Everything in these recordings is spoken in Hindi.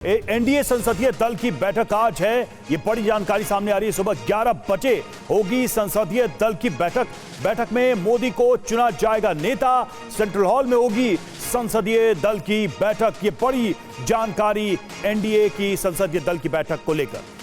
एनडीए संसदीय दल की बैठक आज है। ये बड़ी जानकारी सामने आ रही है। सुबह 11 बजे होगी संसदीय दल की बैठक में मोदी को चुना जाएगा नेता। सेंट्रल हॉल में होगी संसदीय दल की बैठक। ये बड़ी जानकारी एनडीए की संसदीय दल की बैठक को लेकर।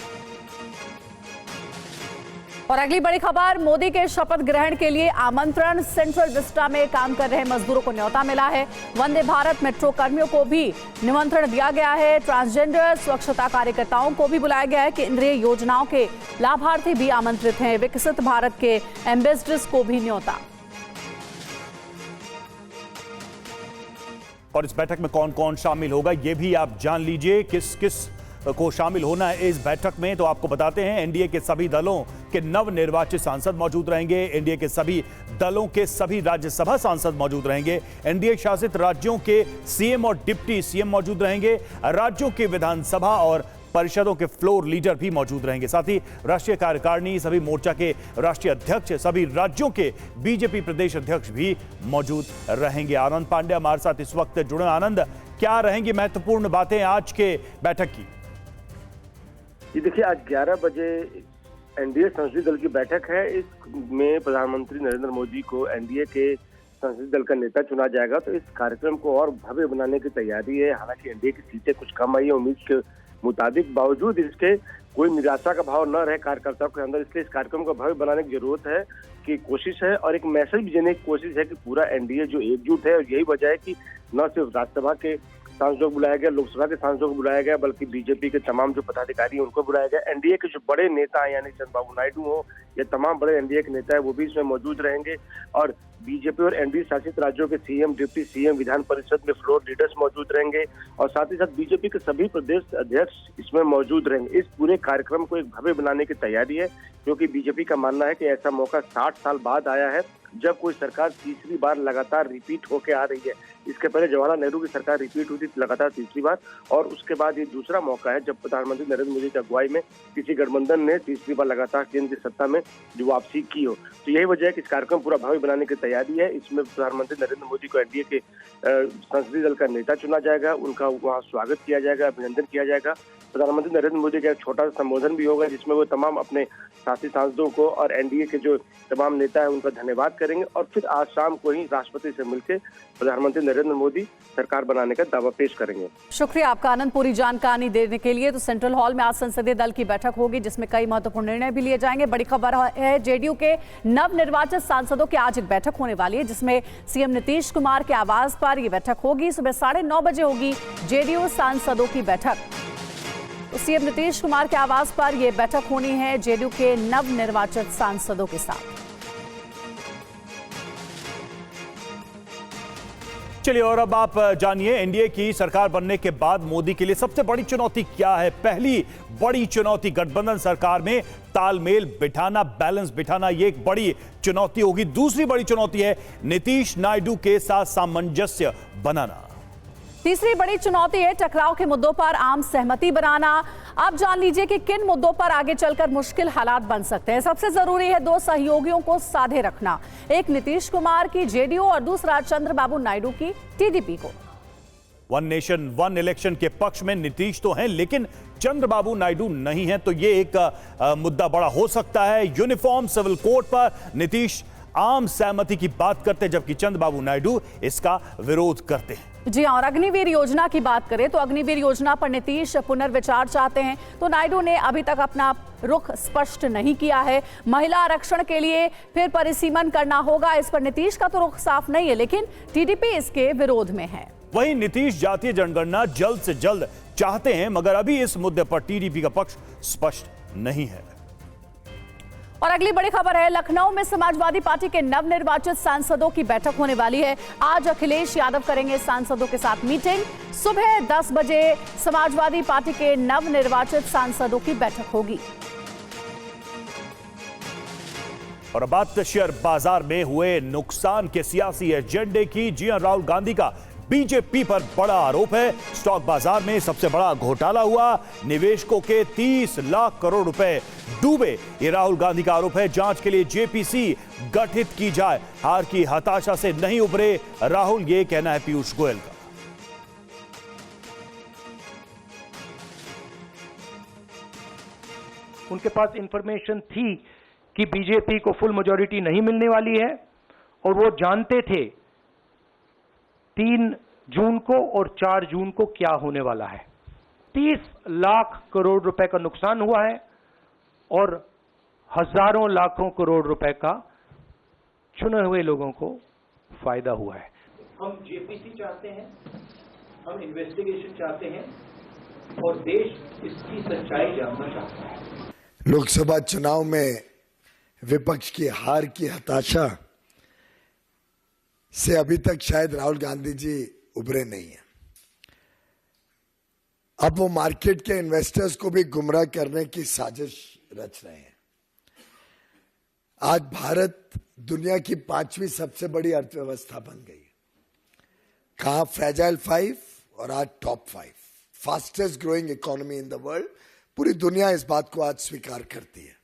और अगली बड़ी खबर, मोदी के शपथ ग्रहण के लिए आमंत्रण। सेंट्रल विस्टा में काम कर रहे मजदूरों को न्योता मिला है। वंदे भारत मेट्रो कर्मियों को भी निमंत्रण दिया गया है। ट्रांसजेंडर स्वच्छता कार्यकर्ताओं को भी बुलाया गया है। केंद्रीय योजनाओं के लाभार्थी भी आमंत्रित हैं। विकसित भारत के एम्बेसडर्स को भी न्योता। और इस बैठक में कौन कौन शामिल होगा ये भी आप जान लीजिए। किस किस को शामिल होना है इस बैठक में, तो आपको बताते हैं। एनडीए के सभी दलों के नवनिर्वाचित सांसद मौजूद रहेंगे। एनडीए के सभी दलों के सभी राज्यसभा सांसद मौजूद रहेंगे। एनडीए शासित राज्यों के सीएम और डिप्टी सीएम मौजूद रहेंगे। राज्यों के विधानसभा और परिषदों के फ्लोर लीडर भी मौजूद रहेंगे। साथ ही राष्ट्रीय कार्यकारिणी, सभी मोर्चा के राष्ट्रीय अध्यक्ष, सभी राज्यों के बीजेपी प्रदेश अध्यक्ष भी मौजूद रहेंगे। आनंद पांडे हमारे साथ इस वक्त जुड़े। आनंद, क्या रहेंगी महत्वपूर्ण बातें आज के बैठक की? ये देखिए, आज 11 बजे एनडीए संसदीय दल की बैठक है। इसमें प्रधानमंत्री नरेंद्र मोदी को एनडीए के संसदीय दल का नेता चुना जाएगा। तो इस कार्यक्रम को और भव्य बनाने की तैयारी है। हालांकि एनडीए की सीटें कुछ कम आई है उम्मीद के मुताबिक, बावजूद इसके कोई निराशा का भाव न रहे कार्यकर्ताओं के अंदर। इसलिए इस कार्यक्रम को भव्य बनाने की जरूरत है, की कोशिश है और एक मैसेज भी देने की कोशिश है कि पूरा एनडीए जो एकजुट है। और यही वजह है कि न सिर्फ राज्यसभा के सांसदों को बुलाया गया, लोकसभा के सांसदों को बुलाया गया, बल्कि बीजेपी के तमाम जो पदाधिकारी हैं उनको बुलाया गया। एनडीए के जो बड़े नेता हैं, यानी चंद्रबाबू नायडू हो या तमाम बड़े एनडीए के नेता हैं, वो भी इसमें मौजूद रहेंगे। और बीजेपी और एनडीए शासित राज्यों के CM, deputy CM, Vidhan Parishad में फ्लोर लीडर्स मौजूद रहेंगे। और साथ ही साथ बीजेपी के सभी प्रदेश अध्यक्ष इसमें मौजूद रहेंगे। इस पूरे कार्यक्रम को एक भव्य बनाने की तैयारी है, क्योंकि बीजेपी का मानना है कि ऐसा मौका 60 साल बाद आया है, जब कोई सरकार तीसरी बार लगातार रिपीट होके आ रही है। इसके पहले जवाहरलाल नेहरू की सरकार रिपीट हुई थी लगातार तीसरी बार, और उसके बाद ये दूसरा मौका है जब प्रधानमंत्री नरेंद्र मोदी की अगुवाई में किसी गठबंधन ने तीसरी बार लगातार केंद्र की सत्ता में जो वापसी की हो। तो यही वजह है कि इस कार्यक्रम पूरा भव्य बनाने की तैयारी है। इसमें प्रधानमंत्री नरेंद्र मोदी को एनडीए के संसदीय दल का नेता चुना जाएगा, उनका वहाँ स्वागत किया जाएगा, अभिनंदन किया जाएगा। प्रधानमंत्री नरेंद्र मोदी का एक छोटा सा संबोधन भी होगा, जिसमें वो तमाम अपने साथी सांसदों को और एनडीए के जो तमाम नेता हैं उनका धन्यवाद करेंगे। और फिर आज शाम को ही राष्ट्रपति से मिलकर प्रधानमंत्री नरेंद्र मोदी सरकार बनाने का दावा पेश करेंगे। शुक्रिया आपका आनंद, पूरी जानकारी देने के लिए। तो सेंट्रल हॉल में आज संसदीय दल की बैठक होगी, जिसमें कई महत्वपूर्ण निर्णय भी लिए जाएंगे। बड़ी खबर है, जेडीयू के नवनिर्वाचित सांसदों की आज एक बैठक होने वाली है, जिसमें सीएम नीतीश कुमार के आवास पर यह बैठक होगी। सुबह 9:30 बजे होगी जेडीयू सांसदों की बैठक। तो सीएम नीतीश कुमार के आवास पर यह बैठक होनी है जेडीयू के नवनिर्वाचित सांसदों के साथ। चलिए, और अब आप जानिए एनडीए की सरकार बनने के बाद मोदी के लिए सबसे बड़ी चुनौती क्या है। पहली बड़ी चुनौती गठबंधन सरकार में तालमेल बिठाना, बैलेंस बिठाना, ये एक बड़ी चुनौती होगी। दूसरी बड़ी चुनौती है नीतीश नायडू के साथ सामंजस्य बनाना। तीसरी बड़ी चुनौती है टकराव के मुद्दों पर आम सहमति बनाना। आप जान लीजिए कि किन मुद्दों पर आगे चलकर मुश्किल हालात बन सकते हैं। सबसे जरूरी है 2 सहयोगियों को साधे रखना, एक नीतीश कुमार की जेडीयू और दूसरा चंद्रबाबू नायडू की टीडीपी को। वन नेशन वन इलेक्शन के पक्ष में नीतीश तो हैं, लेकिन चंद्रबाबू नायडू नहीं है, तो ये एक मुद्दा बड़ा हो सकता है। यूनिफॉर्म सिविल कोड पर नीतीश आम सहमति की बात करते हैं, जबकि चंद्रबाबू नायडू इसका विरोध करते हैं। जी हां, और अग्निवीर योजना की बात करें तो अग्निवीर योजना पर नीतीश पुनर्विचार चाहते हैं, तो नायडू ने अभी तक अपना रुख स्पष्ट नहीं किया है। महिला आरक्षण के लिए फिर परिसीमन करना होगा, इस पर नीतीश का तो रुख साफ नहीं है, लेकिन टीडीपी इसके विरोध में है। वहीं नीतीश जातीय जनगणना जल्द से जल्द चाहते हैं, मगर अभी इस मुद्दे पर टीडीपी का पक्ष स्पष्ट नहीं है। और अगली बड़ी खबर है, लखनऊ में समाजवादी पार्टी के नवनिर्वाचित सांसदों की बैठक होने वाली है। आज अखिलेश यादव करेंगे सांसदों के साथ मीटिंग। सुबह 10 बजे समाजवादी पार्टी के नवनिर्वाचित सांसदों की बैठक होगी। और अब बात शेयर बाजार में हुए नुकसान के सियासी एजेंडे की। जी हां, राहुल गांधी का बीजेपी पर बड़ा आरोप है। स्टॉक बाजार में सबसे बड़ा घोटाला हुआ, निवेशकों के 30 लाख करोड़ रुपए डूबे, ये राहुल गांधी का आरोप है। जांच के लिए जेपीसी गठित की जाए। हार की हताशा से नहीं उभरे राहुल, ये कहना है पीयूष गोयल का। उनके पास इंफॉर्मेशन थी कि बीजेपी को फुल मेजॉरिटी नहीं मिलने वाली है और वो जानते थे 3 जून को और 4 जून को क्या होने वाला है। 30 लाख करोड़ रुपए का नुकसान हुआ है और हजारों लाखों करोड़ रुपए का चुने हुए लोगों को फायदा हुआ है। हम जेपीसी चाहते हैं, हम इन्वेस्टिगेशन चाहते हैं और देश इसकी सच्चाई जानना चाहता है। लोकसभा चुनाव में विपक्ष की हार की हताशा से अभी तक शायद राहुल गांधी जी उभरे नहीं है। अब वो मार्केट के इन्वेस्टर्स को भी गुमराह करने की साजिश रच रहे हैं। आज भारत दुनिया की 5वीं सबसे बड़ी अर्थव्यवस्था बन गई। कहां फ्रेजाइल 5 और आज top 5, fastest growing economy in the world. पूरी दुनिया इस बात को आज स्वीकार करती है।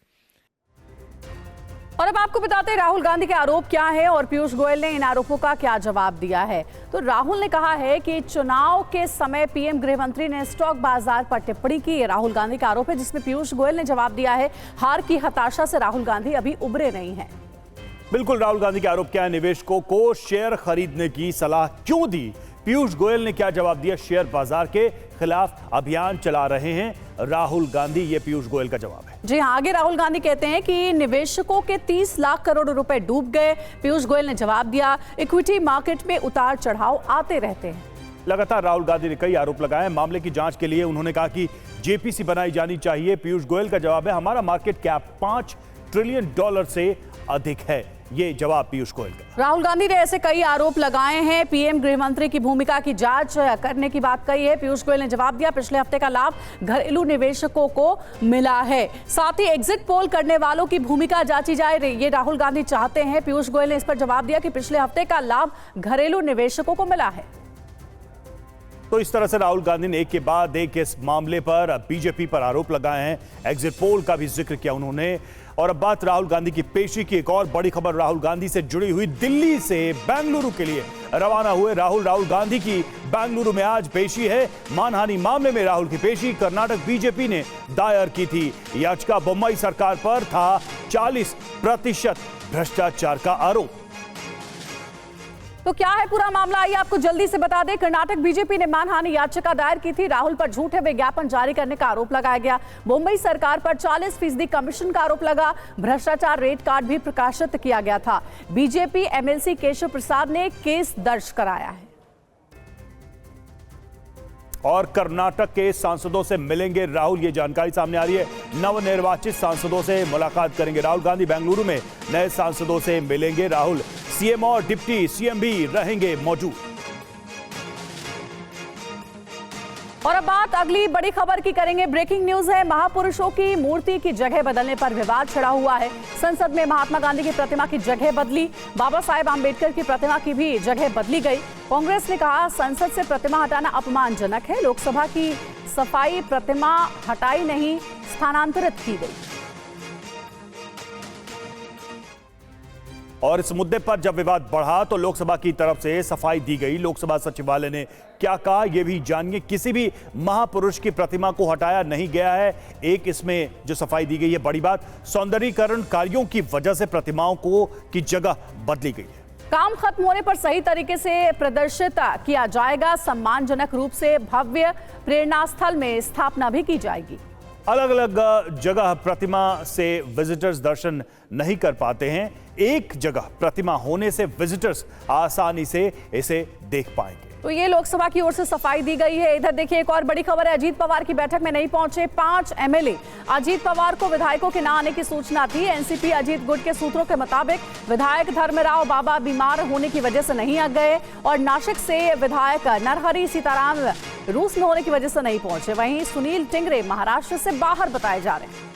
और अब आपको बताते हैं राहुल गांधी के आरोप क्या है और पीयूष गोयल ने इन आरोपों का क्या जवाब दिया है। तो राहुल ने कहा है कि चुनाव के समय पीएम गृह मंत्री ने स्टॉक बाजार पर टिप्पणी की। ये राहुल गांधी का आरोप है, जिसमें पीयूष गोयल ने जवाब दिया है हार की हताशा से राहुल गांधी अभी उभरे नहीं है। बिल्कुल, राहुल गांधी के आरोप क्या है? निवेशकों को शेयर खरीदने की सलाह क्यों दी? पीयूष गोयल ने क्या जवाब दिया? शेयर बाजार के खिलाफ अभियान चला रहे हैं राहुल गांधी, ये पीयूष गोयल का जवाब है। जी हाँ, आगे राहुल गांधी कहते हैं कि निवेशकों के 30 लाख करोड़ रुपए डूब गए। पीयूष गोयल ने जवाब दिया इक्विटी मार्केट में उतार चढ़ाव आते रहते हैं। लगातार राहुल गांधी ने कई आरोप लगाए। मामले की जांच के लिए उन्होंने कहा कि जेपीसी बनाई जानी चाहिए। पीयूष गोयल का जवाब है हमारा मार्केट कैप $5 ट्रिलियन से अधिक है। ये जवाब पीयूष गोयल का। राहुल गांधी ने ऐसे कई आरोप लगाए हैं। पीएम गृह मंत्री की भूमिका की जांच करने की बात कही है। पीयूष गोयल ने जवाब दिया पिछले हफ्ते का लाभ घरेलू निवेशकों को मिला है। साथ ही एग्जिट पोल करने वालों की भूमिका जांची जाए, ये राहुल गांधी चाहते हैं। पीयूष गोयल ने इस पर जवाब दिया कि पिछले हफ्ते का लाभ घरेलू निवेशकों को मिला है। तो इस तरह से राहुल गांधी ने एक के बाद एक इस मामले पर बीजेपी पर आरोप लगाए हैं। एग्जिट पोल का भी जिक्र किया उन्होंने। और अब बात राहुल गांधी की पेशी की। एक और बड़ी खबर राहुल गांधी से जुड़ी हुई। दिल्ली से बेंगलुरु के लिए रवाना हुए राहुल गांधी की बेंगलुरु में आज पेशी है। मानहानि मामले में राहुल की पेशी कर्नाटक बीजेपी ने दायर की थी। याचिका बम्बई सरकार पर था 40% भ्रष्टाचार का आरोप। तो क्या है पूरा मामला, आइए आपको जल्दी से बता दें। कर्नाटक बीजेपी ने मानहानि याचिका दायर की थी। राहुल पर झूठे विज्ञापन जारी करने का आरोप लगाया गया। मुंबई सरकार पर 40% कमीशन का आरोप लगा। भ्रष्टाचार रेट कार्ड भी प्रकाशित किया गया था। बीजेपी एमएलसी केशव प्रसाद ने केस दर्ज कराया है। और कर्नाटक के सांसदों से मिलेंगे राहुल, ये जानकारी सामने आ रही है। नवनिर्वाचित सांसदों से मुलाकात करेंगे राहुल गांधी। बेंगलुरु में नए सांसदों से मिलेंगे राहुल। सीएम और डिप्टी सीएम भी रहेंगे मौजूद। और अब बात अगली बड़ी खबर की करेंगे। ब्रेकिंग न्यूज है, महापुरुषों की मूर्ति की जगह बदलने पर विवाद छिड़ा हुआ है। संसद में महात्मा गांधी की प्रतिमा की जगह बदली, बाबा साहेब आंबेडकर की प्रतिमा की भी जगह बदली गई। कांग्रेस ने कहा संसद से प्रतिमा हटाना अपमानजनक है। लोकसभा की सफाई प्रतिमा हटाई नहीं, स्थानांतरित की गई। और इस मुद्दे पर जब विवाद बढ़ा तो लोकसभा की तरफ से सफाई दी गई। लोकसभा सचिवालय ने क्या कहा ये भी जानिए। किसी भी महापुरुष की प्रतिमा को हटाया नहीं गया है। एक इसमें जो सफाई दी गई है बड़ी बात, सौंदर्यीकरण कार्यों की वजह से प्रतिमाओं को की जगह बदली गई है। काम खत्म होने पर सही तरीके से प्रदर्शित किया जाएगा। सम्मानजनक रूप से भव्य प्रेरणा स्थल में स्थापना भी की जाएगी। अलग अलग जगह प्रतिमा से विजिटर्स दर्शन नहीं कर पाते हैं। एक जगह प्रतिमा होने से विजिटर्स आसानी से इसे देख पाएंगे। तो ये लोकसभा की ओर से सफाई दी गई है। इधर देखिए एक और बड़ी खबर है, अजीत पवार की बैठक में नहीं पहुंचे 5 एमएलए। अजीत पवार को विधायकों के न आने की सूचना थी। एनसीपी अजीत गुट के सूत्रों के मुताबिक विधायक धर्मराव बाबा बीमार होने की वजह से नहीं आ गए और नासिक से विधायक नरहरि सीताराम रूस में होने की वजह से नहीं पहुंचे। वहीं सुनील टिंगरे महाराष्ट्र से बाहर बताए जा रहे हैं।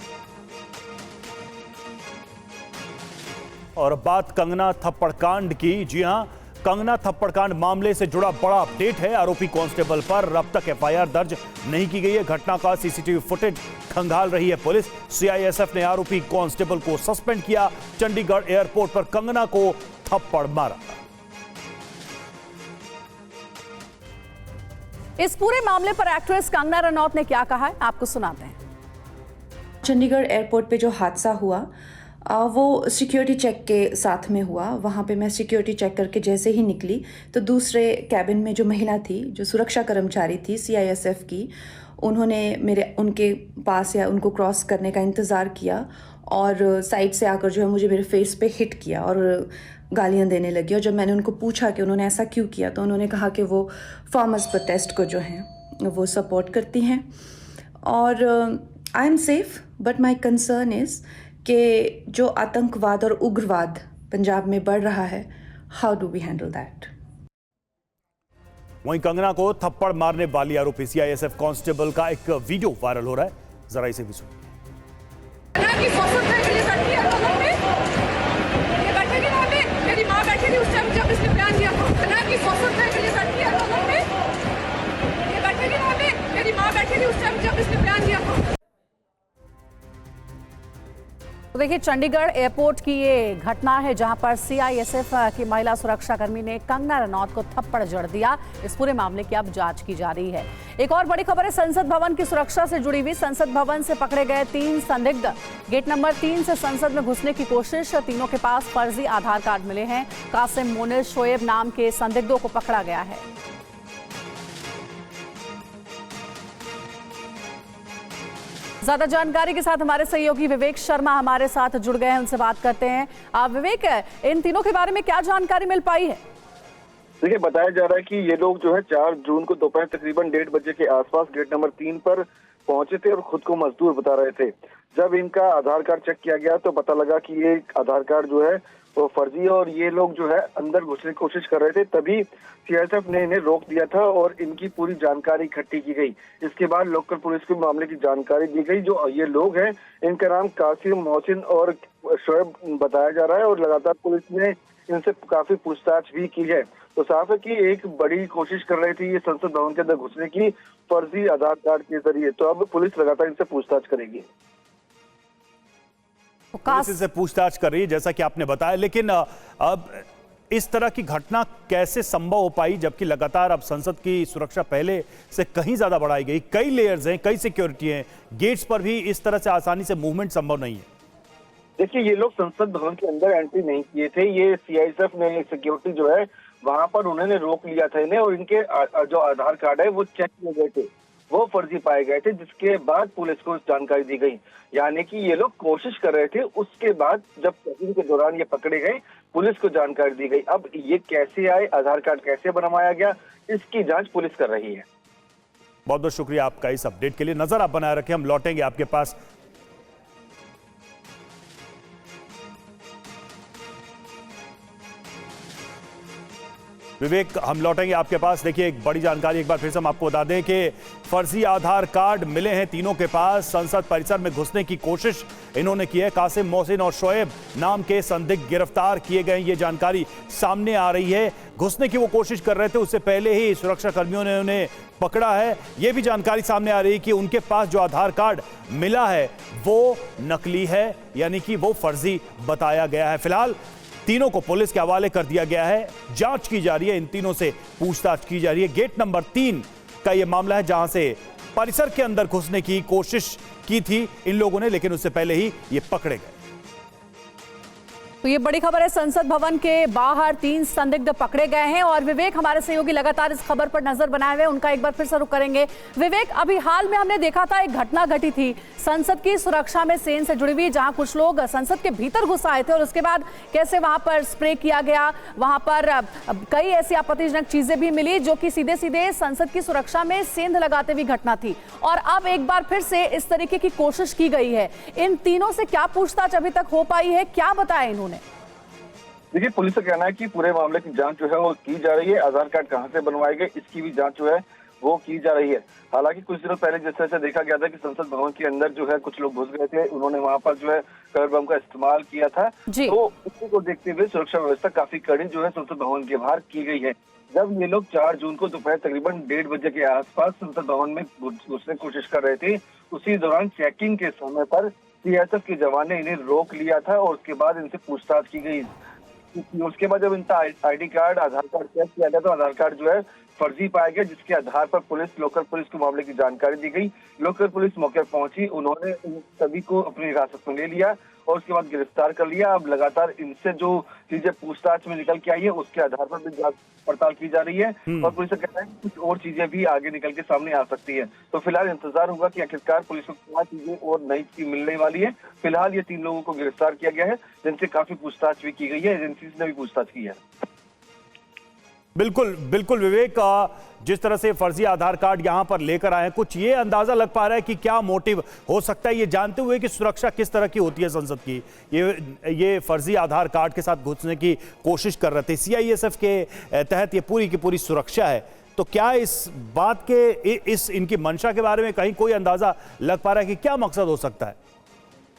और बात कंगना थप्पड़ कांड की। जी हां, कंगना थप्पड़ कांड मामले से जुड़ा बड़ा अपडेट है। आरोपी कांस्टेबल पर अब तक एफआईआर दर्ज नहीं की गई है। घटना का सीसीटीवी फुटेज खंगाल रही है पुलिस। सीआईएसएफ ने आरोपी कांस्टेबल को सस्पेंड किया। चंडीगढ़ एयरपोर्ट पर कंगना को थप्पड़ मारा। इस पूरे मामले पर एक्ट्रेस कंगना रनौत ने क्या कहा है, आपको सुनाते हैं। चंडीगढ़ एयरपोर्ट पे जो हादसा हुआ वो सिक्योरिटी चेक के साथ में हुआ। वहाँ पे मैं सिक्योरिटी चेक करके जैसे ही निकली तो दूसरे कैबिन में जो महिला थी, जो सुरक्षा कर्मचारी थी CISF की, उन्होंने उनके पास या उनको क्रॉस करने का इंतज़ार किया और साइड से आकर जो है मुझे मेरे फेस पे हिट किया और गालियाँ देने लगी। और जब मैंने उनको पूछा कि उन्होंने ऐसा क्यों किया तो उन्होंने कहा कि वो फार्मर्स प्रोटेस्ट को जो हैं वो सपोर्ट करती हैं। और I am safe, but my concern is कि जो आतंकवाद और उग्रवाद पंजाब में बढ़ रहा है, how do we handle that. वहीं कंगना को थप्पड़ मारने वाली आरोपी CISF कांस्टेबल का एक वीडियो वायरल हो रहा है, जरा इसे भी सुनिए। मेरी माँ बैठी थी उस टाइम जब इसने बयान दिया था कि मेरी माँ बैठी थी उस टाइम जब इसने बयान दिया था। तो देखिए, चंडीगढ़ एयरपोर्ट की ये घटना है जहां पर CISF की महिला सुरक्षाकर्मी ने कंगना रनौत को थप्पड़ जड़ दिया। इस पूरे मामले की अब जांच की जा रही है। एक और बड़ी खबर है संसद भवन की सुरक्षा से जुड़ी हुई। संसद भवन से पकड़े गए 3 संदिग्ध। गेट नंबर 3 से संसद में घुसने की कोशिश। तीनों के पास फर्जी आधार कार्ड मिले हैं। कासिम, मोनिर, शोएब नाम के संदिग्धों को पकड़ा गया है। ज्यादा जानकारी के साथ हमारे सहयोगी विवेक शर्मा हमारे साथ जुड़ गए हैं, उनसे बात करते हैं। विवेक, इन तीनों के बारे में क्या जानकारी मिल पाई है? देखिए, बताया जा रहा है कि ये लोग जो है 4 जून को दोपहर तकरीबन 1:30 बजे के आसपास गेट नंबर 3 पर पहुंचे थे और खुद को मजदूर बता रहे थे। जब इनका आधार कार्ड चेक किया गया तो पता लगा कि ये आधार कार्ड जो है वो फर्जी है और ये लोग जो है अंदर घुसने की कोशिश कर रहे थे। तभी CISF ने इन्हें रोक दिया था और इनकी पूरी जानकारी इकट्ठी की गई। इसके बाद लोकल पुलिस को मामले की जानकारी दी गई। जो ये लोग हैं इनका नाम कासिम, मोहसिन और शोएब बताया जा रहा है और लगातार पुलिस ने इनसे काफी पूछताछ भी की है। तो साफ है कि एक बड़ी कोशिश कर रही थी ये संसद भवन के अंदर घुसने की फर्जी आधार कार्ड के जरिए। तो अब पुलिस लगातार इनसे पूछताछ करेगी। पुलिस इनसे पूछताछ कर रही है जैसा कि आपने बताया, लेकिन अब इस तरह की घटना कैसे संभव हो पाई जबकि लगातार अब संसद की सुरक्षा पहले से कहीं ज्यादा बढ़ाई गई, कई लेयर्स हैं, कई सिक्योरिटी हैं, गेट्स पर भी इस तरह से आसानी से मूवमेंट संभव नहीं है। देखिए, ये लोग संसद भवन के अंदर एंट्री नहीं किए थे। ये CISF ने सिक्योरिटी जो है वहां पर उन्होंने रोक लिया था इन्हें और इनके जो आधार कार्ड है वो चेक किए गए थे, वो फर्जी पाए गए थे, जिसके बाद पुलिस को जानकारी दी गई। यानी कि ये लोग कोशिश कर रहे थे, उसके बाद जब चेकिंग के दौरान ये पकड़े गए पुलिस को जानकारी दी गई। अब ये कैसे आए, आधार कार्ड कैसे बनवाया गया, इसकी जांच पुलिस कर रही है। बहुत बहुत शुक्रिया आपका इस अपडेट के लिए। नजर आप बनाए रखें, हम लौटेंगे आपके पास। विवेक, हम लौटेंगे आपके पास। देखिए, एक बड़ी जानकारी एक बार फिर से हम आपको बता दें कि फर्जी आधार कार्ड मिले हैं तीनों के पास। संसद परिसर में घुसने की कोशिश इन्होंने की है। कासिम, मोहसिन और शोएब नाम के संदिग्ध गिरफ्तार किए गए, ये जानकारी सामने आ रही है। घुसने की वो कोशिश कर रहे थे, उससे पहले ही सुरक्षा कर्मियों ने उन्हें पकड़ा है। ये भी जानकारी सामने आ रही है कि उनके पास जो आधार कार्ड मिला है वो नकली है, यानी कि वो फर्जी बताया गया है। फिलहाल तीनों को पुलिस के हवाले कर दिया गया है। जांच की जा रही है, इन तीनों से पूछताछ की जा रही है। गेट नंबर 3 का यह मामला है जहां से परिसर के अंदर घुसने की कोशिश की थी इन लोगों ने, लेकिन उससे पहले ही ये पकड़े गए। तो ये बड़ी खबर है, संसद भवन के बाहर 3 संदिग्ध पकड़े गए हैं। और विवेक, हमारे सहयोगी लगातार इस खबर पर नजर बनाए हुए, उनका एक बार फिर से रुख करेंगे। विवेक, अभी हाल में हमने देखा था एक घटना घटी थी संसद की सुरक्षा में सेन से जुड़ी हुई, जहां कुछ लोग संसद के भीतर घुस आए थे और उसके बाद कैसे वहां पर स्प्रे किया गया, वहां पर कई ऐसी आपत्तिजनक चीजें भी मिली जो कि सीधे सीधे संसद की सुरक्षा में सेंध लगाते हुए घटना थी। और अब एक बार फिर से इस तरीके की कोशिश की गई है। इन तीनों से क्या पूछताछ अभी तक हो पाई है, क्या बताया इन्होंने? देखिए, पुलिस का कहना है कि पूरे मामले की जांच जो है वो की जा रही है। आधार कार्ड कहां से बनवाए गए इसकी भी जांच जो है वो की जा रही है। हालांकि कुछ दिनों पहले जिस तरह से देखा गया था कि संसद भवन के अंदर जो है कुछ लोग घुस गए थे, उन्होंने वहां पर जो है कलर बम का इस्तेमाल किया था, तो उसी को देखते हुए सुरक्षा व्यवस्था काफी कड़ी जो है संसद भवन के बाहर की गई है। जब ये लोग 4 जून को दोपहर तकरीबन 1:30 बजे के आसपास संसद भवन में घुसने की कोशिश कर रहे थे, उसी दौरान चेकिंग के समय पर CISF के जवान ने इन्हें रोक लिया था और उसके बाद इनसे पूछताछ की गई। उसके बाद जब इनका ID कार्ड, आधार कार्ड चेक किया गया तो आधार कार्ड जो है फर्जी पाया गया, जिसके आधार पर लोकल पुलिस को मामले की जानकारी दी गई। लोकल पुलिस मौके पर पहुंची, उन्होंने इन सभी को अपनी हिरासत में ले लिया और उसके बाद गिरफ्तार कर लिया। अब लगातार इनसे जो चीजें पूछताछ में निकल के आई है उसके आधार पर भी जांच पड़ताल की जा रही है और पुलिस का कहना है कि कुछ और चीजें भी आगे निकल के सामने आ सकती है। तो फिलहाल इंतजार होगा कि आखिरकार पुलिस को क्या चीजें और नई चीज मिलने वाली है। फिलहाल ये 3 लोगों को गिरफ्तार किया गया है, जिनसे काफी पूछताछ भी की गई है, एजेंसी ने भी पूछताछ की है। बिल्कुल बिल्कुल विवेक, जिस तरह से फर्जी आधार कार्ड यहां पर लेकर आए हैं, कुछ ये अंदाजा लग पा रहा है कि क्या मोटिव हो सकता है, ये जानते हुए कि सुरक्षा किस तरह की होती है संसद की, ये फर्जी आधार कार्ड के साथ घुसने की कोशिश कर रहे थे। सीआईएसएफ के तहत ये पूरी की पूरी सुरक्षा है, तो क्या इस बात के इस इनकी मंशा के बारे में कहीं कोई अंदाजा लग पा रहा है कि क्या मकसद हो सकता है?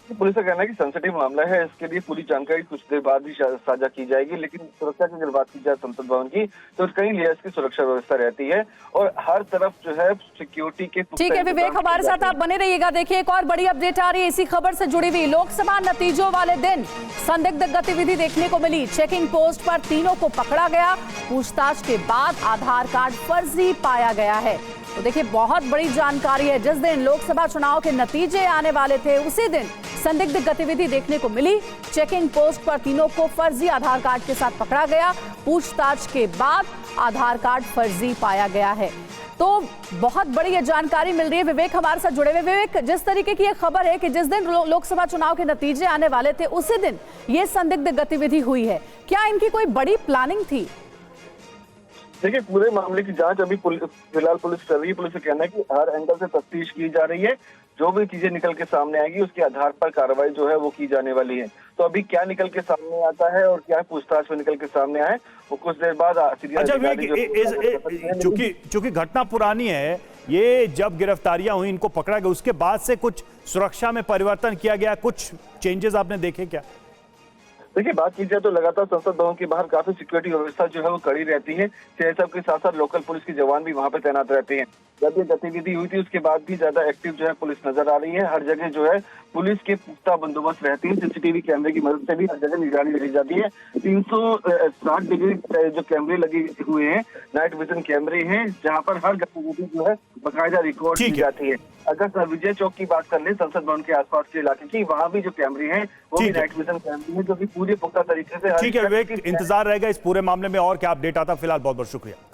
पुलिस का कहना है कि सेंसिटिव मामला है, इसके लिए पूरी जानकारी कुछ देर बाद ही साझा की जाएगी। लेकिन सुरक्षा की अगर बात की जाए संसद भवन की, तो कई लेयर्स की सुरक्षा व्यवस्था रहती है और हर तरफ जो है सिक्योरिटी के। ठीक है विवेक, हमारे साथ आप बने रहिएगा। देखिए एक और बड़ी अपडेट आ रही है इसी खबर से जुड़ी हुई। लोकसभा नतीजों वाले दिन संदिग्ध गतिविधि देखने को मिली। चेकिंग पोस्ट पर तीनों को पकड़ा गया। पूछताछ के बाद आधार कार्ड फर्जी पाया गया है। तो देखिए बहुत बड़ी जानकारी है। जिस दिन लोकसभा चुनाव के नतीजे आने वाले थे उसी दिन संदिग्ध गतिविधि देखने को मिली। चेकिंग पोस्ट पर तीनों को फर्जी आधार कार्ड के साथ पकड़ा गया। पूछताछ के बाद आधार कार्ड फर्जी पाया गया है। तो बहुत बड़ी ये जानकारी मिल रही है। विवेक हमारे साथ जुड़े हुए। विवेक, जिस तरीके की ये खबर है कि जिस दिन लोकसभा चुनाव के नतीजे आने वाले थे उसी दिन ये संदिग्ध गतिविधि हुई है, क्या इनकी कोई बड़ी प्लानिंग थी? देखिए पूरे मामले की जांच अभी फिलहाल पुलिस कर रही है। पुलिस का कहना है कि हर एंगल से तफ्तीश की जा रही है। जो भी चीजें निकल के सामने आएगी उसके आधार पर कार्रवाई जो है वो की जाने वाली है। तो अभी क्या निकल के सामने आता है और क्या पूछताछ में निकल के सामने आए वो कुछ देर बाद। अच्छा चूंकि घटना पुरानी है, ये जब गिरफ्तारियां हुई, इनको पकड़ा गया, उसके बाद से कुछ सुरक्षा में परिवर्तन किया गया, कुछ चेंजेस आपने देखे क्या? देखिए बात की जाए तो लगातार संसद भवन के बाहर काफी सिक्योरिटी व्यवस्था जो है वो कड़ी रहती है। सीआईएसएफ के साथ साथ लोकल पुलिस के जवान भी वहां पर तैनात रहते हैं। जब ये गतिविधि हुई थी उसके बाद भी ज्यादा एक्टिव जो है पुलिस नजर आ रही है। हर जगह जो है पुलिस के पुख्ता बंदोबस्त रहती है। सीसीटीवी कैमरे की मदद से भी हर जगह निगरानी रखी जाती है। 360 डिग्री जो कैमरे लगे हुए हैं, नाइट विजन कैमरे हैं, जहाँ पर हर गतिविधि जो है बाकायदा रिकॉर्ड की जाती है। अगर विजय चौक की बात कर ले, संसद भवन के आसपास के इलाके की, वहाँ भी जो कैमरे हैं वो भी नाइट विजन कैमरे हैं, जो कि पूरे पुख्ता तरीके से। ठीक है विवेक, इंतजार रहेगा इस पूरे मामले में और क्या अपडेट आता। फिलहाल बहुत बहुत शुक्रिया।